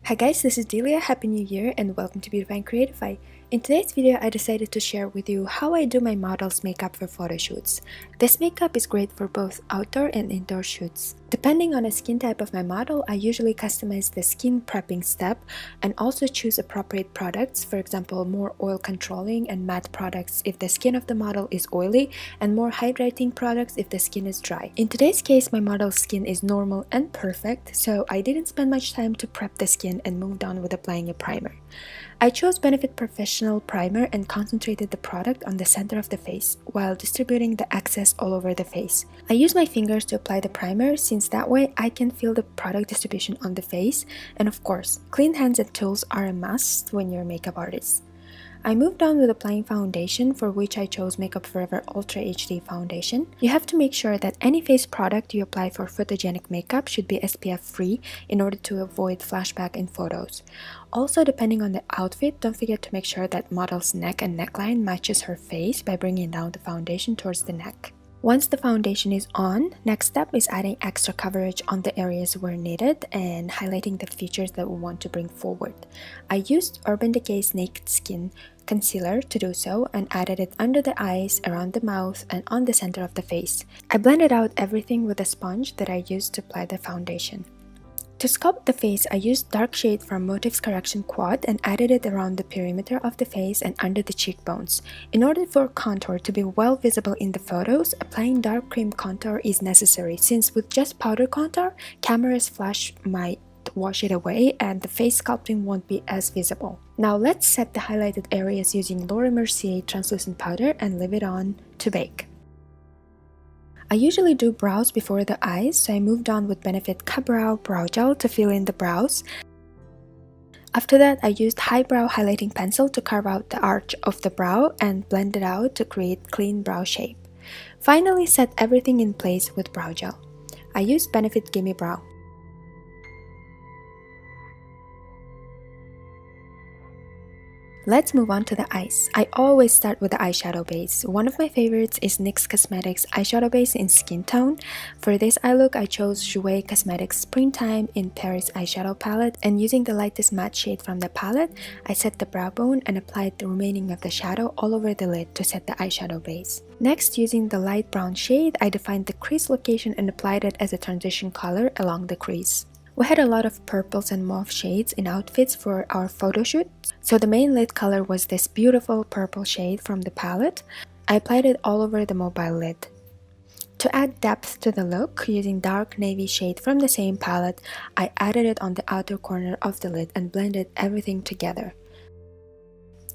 Hi guys, this is Delia. Happy New Year and welcome to Beautify and Creatify. In today's video, I decided to share with you how I do my models' makeup for photo shoots. This makeup is great for both outdoor and indoor shoots. Depending on the skin type of my model, I usually customize the skin prepping step and also choose appropriate products, for example, more oil controlling and matte products if the skin of the model is oily and more hydrating products if the skin is dry. In today's case, my model's skin is normal and perfect, so I didn't spend much time to prep the skin and moved on with applying a primer. I chose Benefit Professional Primer and concentrated the product on the center of the face while distributing the excess all over the face. I use my fingers to apply the primer since that way I can feel the product distribution on the face, and of course, clean hands and tools are a must when you're a makeup artist. I moved on with applying foundation, for which I chose Makeup Forever Ultra HD Foundation. You have to make sure that any face product you apply for photogenic makeup should be SPF free in order to avoid flashback in photos. Also, depending on the outfit, don't forget to make sure that model's neck and neckline matches her face by bringing down the foundation towards the neck. Once the foundation is on, next step is adding extra coverage on the areas where needed and highlighting the features that we want to bring forward. I used Urban Decay's Naked Skin concealer to do so and added it under the eyes, around the mouth, and on the center of the face. I blended out everything with a sponge that I used to apply the foundation. To sculpt the face, I used dark shade from Motif's Correction Quad and added it around the perimeter of the face and under the cheekbones. In order for contour to be well visible in the photos, applying dark cream contour is necessary since with just powder contour, camera's flash might wash it away and the face sculpting won't be as visible. Now let's set the highlighted areas using Laura Mercier translucent powder and leave it on to bake. I usually do brows before the eyes, so I moved on with Benefit Ka-Brow Brow Gel to fill in the brows. After that, I used Highbrow Highlighting Pencil to carve out the arch of the brow and blend it out to create clean brow shape. Finally, set everything in place with brow gel. I used Benefit Gimme Brow. Let's move on to the eyes. I always start with the eyeshadow base. One of my favorites is NYX Cosmetics eyeshadow base in Skin Tone. For this eye look, I chose Jouer Cosmetics Springtime in Paris eyeshadow palette, and using the lightest matte shade from the palette, I set the brow bone and applied the remaining of the shadow all over the lid to set the eyeshadow base. Next, using the light brown shade, I defined the crease location and applied it as a transition color along the crease. We had a lot of purples and mauve shades in outfits for our photo shoot, so the main lid color was this beautiful purple shade from the palette. I applied it all over the mobile lid. To add depth to the look, using dark navy shade from the same palette, I added it on the outer corner of the lid and blended everything together.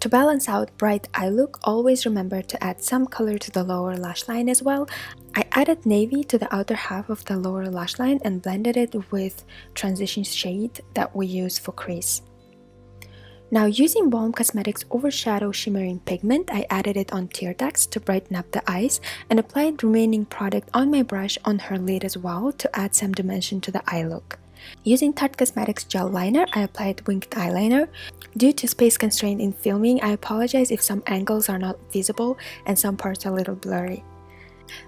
To balance out bright eye look, always remember to add some color to the lower lash line as well. I added navy to the outer half of the lower lash line and blended it with transition shade that we use for crease. Now, using Balm Cosmetics Overshadow Shimmering Pigment, I added it on tear ducts to brighten up the eyes and applied remaining product on my brush on her lid as well to add some dimension to the eye look. Using Tarte Cosmetics Gel Liner, I applied winged eyeliner. Due to space constraint in filming, I apologize if some angles are not visible and some parts are a little blurry.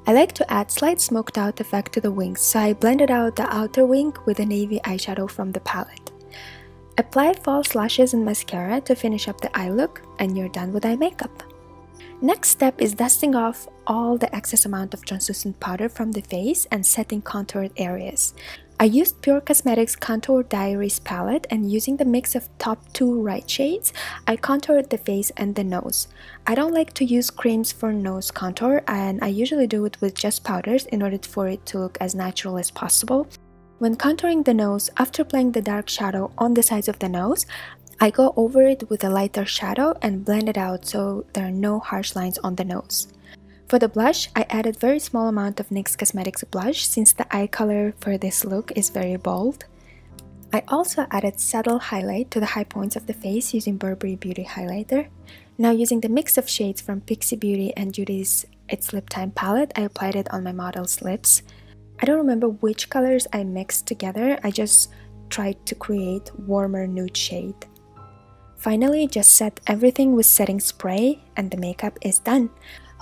I like to add slight smoked out effect to the wings, so I blended out the outer wing with a navy eyeshadow from the palette. Apply false lashes and mascara to finish up the eye look, and you're done with eye makeup. Next step is dusting off all the excess amount of translucent powder from the face and setting contoured areas. I used Pure Cosmetics Contour Diaries palette, and using the mix of top two right shades, I contoured the face and the nose. I don't like to use creams for nose contour, and I usually do it with just powders in order for it to look as natural as possible. When contouring the nose, after applying the dark shadow on the sides of the nose, I go over it with a lighter shadow and blend it out so there are no harsh lines on the nose. For the blush, I added very small amount of NYX Cosmetics blush since the eye color for this look is very bold. I also added subtle highlight to the high points of the face using Burberry Beauty Highlighter. Now, using the mix of shades from Pixie Beauty and Judy's It's Lip Time palette, I applied it on my model's lips. I don't remember which colors I mixed together, I just tried to create warmer nude shade. Finally, just set everything with setting spray and the makeup is done.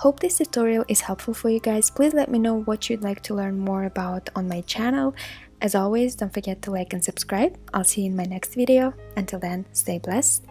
Hope this tutorial is helpful for you guys. Please let me know what you'd like to learn more about on my channel. As always, don't forget to like and subscribe. I'll see you in my next video. Until then, stay blessed